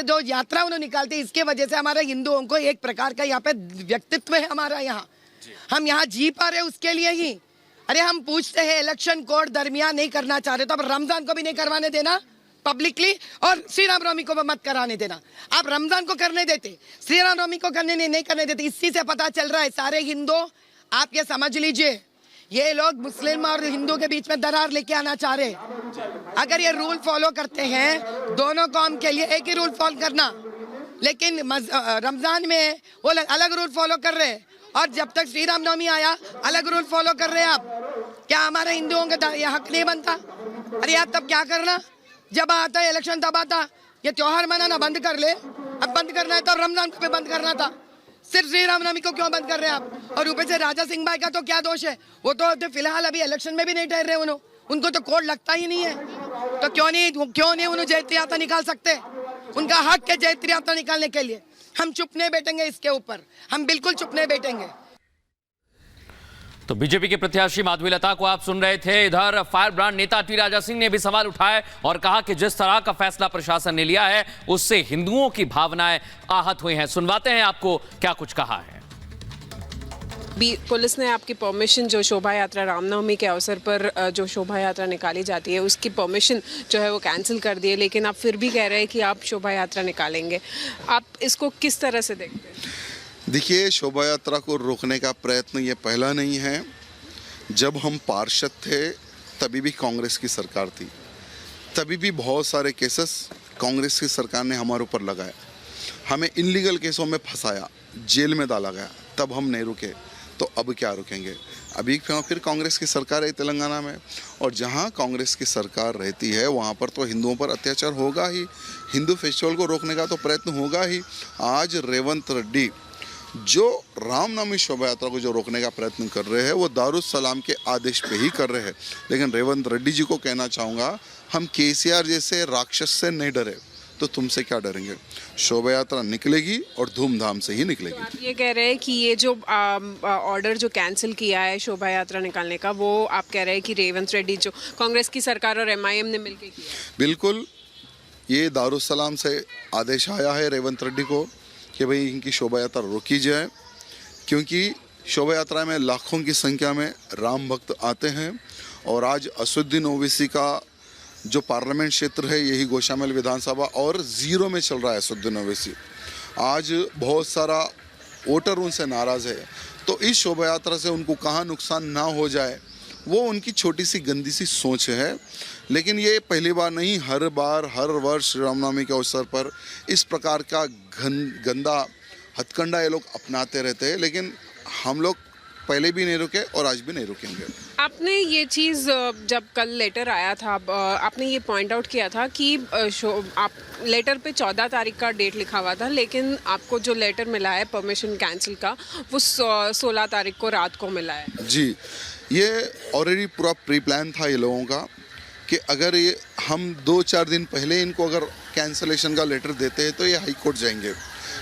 जो यात्रा उन्होंने निकालते हैं, इसके वजह से हमारे हिंदुओं को एक प्रकार का यहाँ पे व्यक्तित्व है हमारा। यहाँ हम यहाँ जी पा रहे उसके लिए ही। अरे हम पूछते हैं इलेक्शन कोड दरमियान नहीं करना चाह रहे तो अब रमजान को भी नहीं करवाने देना पब्लिकली, और श्री राम नवमी को मत कराने देना। आप रमजान को करने देते, श्री राम नवमी को करने नहीं करने देते। इसी से पता चल रहा है सारे हिंदू, आप ये समझ लीजिए, ये लोग मुस्लिम और हिंदू के बीच में दरार लेके आना चाह रहे। अगर ये रूल फॉलो करते हैं, दोनों कौम के लिए एक ही रूल फॉलो करना, लेकिन रमजान में वो अलग रूल फॉलो कर रहे हैं, और जब तक श्री राम नवमी आया अलग रूल फॉलो कर रहे हैं। आप क्या हमारे हिंदुओं का ये हक नहीं बनता? अरे आप तब क्या करना, जब आता है इलेक्शन तब आता, ये त्योहार मनाना बंद कर ले। अब बंद करना है तो रमजान को भी बंद करना था, सिर्फ श्री राम नवमी को क्यों बंद कर रहे हैं आप? और ऊपर से राजा सिंह भाई का तो क्या दोष है? वो तो फिलहाल अभी इलेक्शन में भी नहीं ठहर रहे, उनको तो कोड लगता ही नहीं है। तो क्यों नहीं उन्हें जयंती यात्रा निकाल सकते? उनका हक है जयंती यात्रा निकालने के लिए। हम चुप नहीं बैठेंगे इसके ऊपर, हम बिल्कुल चुप नहीं बैठेंगे। तो बीजेपी के प्रत्याशी माधवी लता को आप सुन रहे थे। इधर फायर ब्रांड नेता टी राजा सिंह ने भी सवाल उठाए और कहा कि जिस तरह का फैसला प्रशासन ने लिया है उससे हिंदुओं की भावनाएं आहत हुई हैं। सुनवाते हैं आपको क्या कुछ कहा है। पुलिस ने आपकी परमिशन, जो शोभा यात्रा रामनवमी के अवसर पर जो शोभा यात्रा निकाली जाती है उसकी परमिशन जो है वो कैंसिल कर दी है, लेकिन आप फिर भी कह रहे हैं कि आप शोभा यात्रा निकालेंगे। आप इसको किस तरह से देखते हैं? देखिए, शोभा यात्रा को रोकने का प्रयत्न ये पहला नहीं है। जब हम पार्षद थे तभी भी कांग्रेस की सरकार थी, तभी भी बहुत सारे केसेस कांग्रेस की सरकार ने हमारे ऊपर लगाए, हमें इनलीगल केसों में फंसाया, जेल में डाला गया, तब हम नहीं रुके। तो अब क्या रुकेंगे? अभी फिर कांग्रेस की सरकार है तेलंगाना में, और जहां कांग्रेस की सरकार रहती है वहां पर तो हिंदुओं पर अत्याचार होगा ही, हिंदू फेस्टिवल को रोकने का तो प्रयत्न होगा ही। आज रेवंत रेड्डी जो रामनवमी शोभा यात्रा को जो रोकने का प्रयत्न कर रहे हैं वो दारुस्सलाम के आदेश पे ही कर रहे हैं। लेकिन रेवंत रेड्डी जी को कहना चाहूँगा, हम केसीआर जैसे राक्षस से नहीं डरे तो तुमसे क्या डरेंगे? शोभा यात्रा निकलेगी और धूमधाम से ही निकलेगी। तो आप ये कह रहे हैं कि ये जो ऑर्डर जो कैंसिल किया है शोभा यात्रा निकालने का, वो आप कह रहे हैं कि रेवंत रेड्डी जो कांग्रेस की सरकार और MIM ने मिलकर किया? बिल्कुल, ये दारुस्सलाम से आदेश आया है रेवंत रेड्डी को कि भाई इनकी शोभा यात्रा रोकी जाए, क्योंकि शोभा यात्रा में लाखों की संख्या में राम भक्त आते हैं। और आज असदुद्दीन ओवैसी का जो पार्लियामेंट क्षेत्र है यही गोशामल विधानसभा, और जीरो में चल रहा है असदुद्दीन ओवैसी। आज बहुत सारा वोटर उनसे नाराज़ है, तो इस शोभा यात्रा से उनको कहाँ नुकसान ना हो जाए, वो उनकी छोटी सी गंदी सी सोच है। लेकिन ये पहली बार नहीं, हर बार हर वर्ष रामनवमी के अवसर पर इस प्रकार का गंदा हथकंडा ये लोग अपनाते रहते हैं। लेकिन हम लोग पहले भी नहीं रुके और आज भी नहीं रुकेंगे। आपने ये चीज़ जब कल लेटर आया था, आपने ये पॉइंट आउट किया था कि आप लेटर पे 14 तारीख का डेट लिखा हुआ था, लेकिन आपको जो लेटर मिला है परमिशन कैंसिल का वो 16 तारीख को रात को मिला है। जी, ये ऑलरेडी पूरा प्री प्लान था ये लोगों का कि अगर ये हम 2-4 दिन पहले इनको अगर कैंसलेशन का लेटर देते हैं तो ये हाई कोर्ट जाएंगे,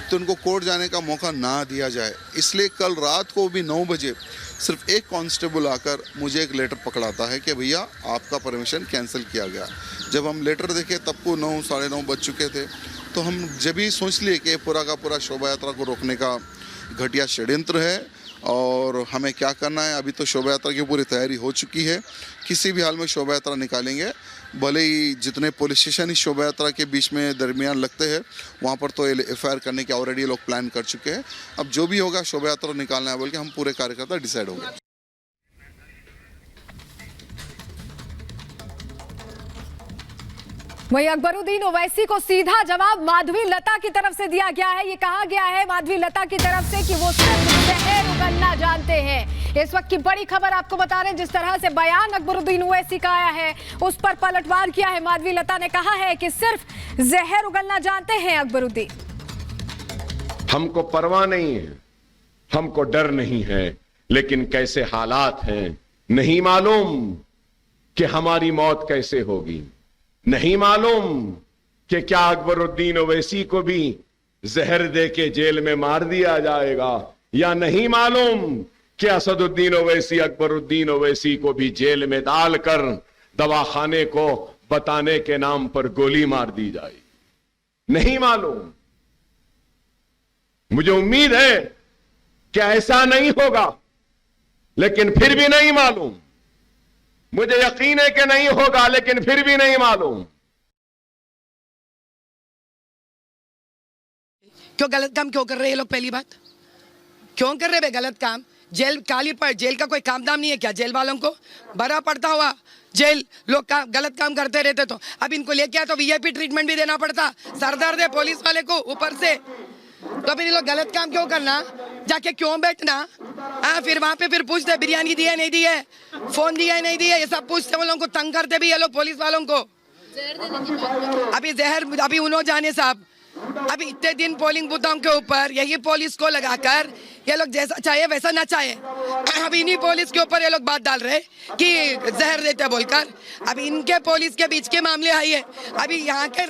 तो उनको कोर्ट जाने का मौका ना दिया जाए। इसलिए कल रात को भी 9 बजे सिर्फ एक कांस्टेबल आकर मुझे एक लेटर पकड़ाता है कि भैया आपका परमिशन कैंसिल किया गया। जब हम लेटर देखे तब को 9 साढ़े 9 बज चुके थे, तो हम जब ही सोच लिए कि पूरा का पूरा शोभा यात्रा को रोकने का घटिया षड्यंत्र है और हमें क्या करना है। अभी तो शोभा यात्रा की पूरी तैयारी हो चुकी है, किसी भी हाल में शोभा यात्रा निकालेंगे, भले ही जितने पुलिस स्टेशन इस शोभा यात्रा के बीच में दरमियान लगते हैं वहाँ पर तो FIR करने के ऑलरेडी लोग प्लान कर चुके हैं। अब जो भी होगा शोभा यात्रा निकालना है बोल के हम पूरे कार्यकर्ता डिसाइड हो गए। वहीं अकबरुद्दीन ओवैसी को सीधा जवाब माधवी लता की तरफ से दिया गया है। ये कहा गया है माधवी लता की तरफ से कि वो सिर्फ जहर उगलना जानते हैं। इस वक्त की बड़ी खबर आपको बता रहे हैं, जिस तरह से बयान अकबरुद्दीन ओवैसी का आया है उस पर पलटवार किया है। माधवी लता ने कहा है कि सिर्फ जहर उगलना जानते हैं अकबरुद्दीन। हमको परवाह नहीं है, हमको डर नहीं है, लेकिन कैसे हालात हैं नहीं मालूम कि हमारी मौत कैसे होगी। नहीं मालूम कि क्या अकबरुद्दीन ओवैसी को भी जहर दे के जेल में मार दिया जाएगा, या नहीं मालूम कि असदुद्दीन ओवैसी अकबरुद्दीन ओवैसी को भी जेल में डालकर दवाखाने को बताने के नाम पर गोली मार दी जाएगी। नहीं मालूम। मुझे उम्मीद है कि ऐसा नहीं होगा, लेकिन फिर भी नहीं मालूम। मुझे यकीन है कि नहीं होगा, लेकिन फिर भी नहीं मालूम। क्यों गलत काम क्यों कर रहे हैं ये लोग? पहली बात, क्यों कर रहे हैं गलत काम? जेल काली पर जेल का कोई काम दाम नहीं है क्या? जेल वालों को बड़ा पड़ता हुआ जेल, लोग गलत काम करते रहते तो अब इनको लेके आया तो वीआईपी ट्रीटमेंट भी देना पड़ता, सरदर्द है पुलिस वाले को ऊपर से। तो फिर ये लोग गलत काम क्यों करना? जाके क्यों बैठना? फिर वहां पे फिर पूछते बिरयानी दी है नहीं दी है, फोन दिया है नहीं दिया, ये सब पूछते, वो लोगों को तंग करते भी ये लोग पुलिस वालों को। अभी जहर अभी उन्होंने जाने साहब, अभी इतने दिन पोलिंग बूथों के ऊपर यही पुलिस को लगाकर ये लोग जैसा चाहे वैसा ना चाहे, अभी इन्हीं पुलिस के ऊपर ये लोग बात डाल रहे कि जहर देते बोलकर। अभी इनके पुलिस के बीच के मामले आई है। अभी यहाँ के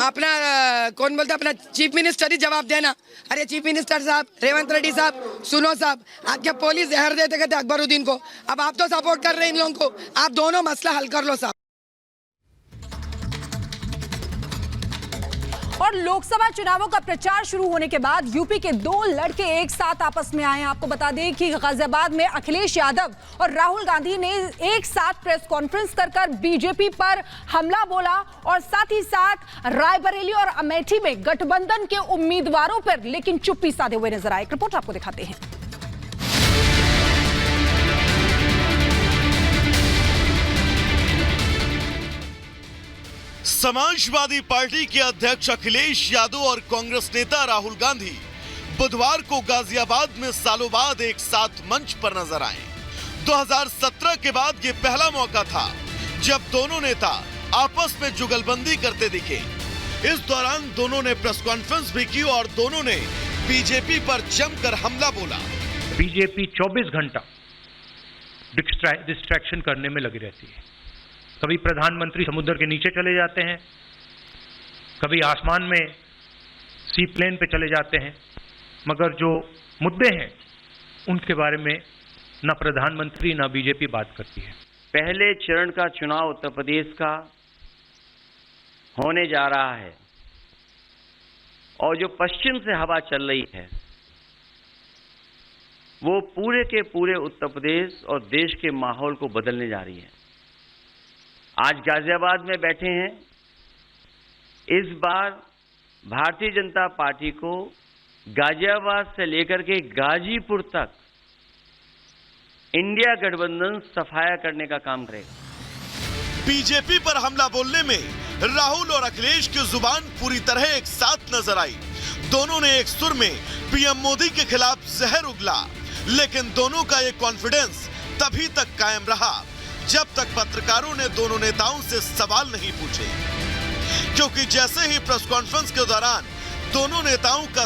अपना कौन बोलता, अपना चीफ मिनिस्टर ही जवाब देना। अरे चीफ मिनिस्टर साहब, रेवंत रेड्डी साहब, सुनो साहब, आपके पुलिस जहर देते कहते अकबरुद्दीन को, अब आप तो सपोर्ट कर रहे हैं इन लोगों को, आप दोनों मसला हल कर लो साहब। और लोकसभा चुनावों का प्रचार शुरू होने के बाद यूपी के दो लड़के एक साथ आपस में आए हैं। आपको बता दें कि गाजियाबाद में अखिलेश यादव और राहुल गांधी ने एक साथ प्रेस कॉन्फ्रेंस कर बीजेपी पर हमला बोला और साथ ही साथ रायबरेली और अमेठी में गठबंधन के उम्मीदवारों पर लेकिन चुप्पी साधे हुए नजर आए। एक रिपोर्ट आपको दिखाते हैं। समाजवादी पार्टी के अध्यक्ष अखिलेश यादव और कांग्रेस नेता राहुल गांधी बुधवार को गाजियाबाद में सालों बाद एक साथ मंच पर नजर आए। 2017 के बाद ये पहला मौका था जब दोनों नेता आपस में जुगलबंदी करते दिखे। इस दौरान दोनों ने प्रेस कॉन्फ्रेंस भी की और दोनों ने बीजेपी पर जमकर हमला बोला। बीजेपी 24 घंटा डिस्ट्रैक्शन करने में लगी रहती है। कभी प्रधानमंत्री समुद्र के नीचे चले जाते हैं, कभी आसमान में सी प्लेन पे चले जाते हैं, मगर जो मुद्दे हैं उनके बारे में न प्रधानमंत्री न बीजेपी बात करती है। पहले चरण का चुनाव उत्तर प्रदेश का होने जा रहा है और जो पश्चिम से हवा चल रही है वो पूरे के पूरे उत्तर प्रदेश और देश के माहौल को बदलने जा रही है। आज गाजियाबाद में बैठे हैं। इस बार भारतीय जनता पार्टी को गाजियाबाद से लेकर के गाजीपुर तक इंडिया गठबंधन सफाया करने का काम करेगा। बीजेपी पर हमला बोलने में राहुल और अखिलेश की जुबान पूरी तरह एक साथ नजर आई। दोनों ने एक सुर में पीएम मोदी के खिलाफ जहर उगला, लेकिन दोनों का ये कॉन्फिडेंस तभी तक कायम रहा जब तक पत्रकारों ने दोनों नेताओं से सवाल नहीं पूछे, क्योंकि जैसे ही प्रेस कॉन्फ्रेंस के दौरान दोनों नेताओं का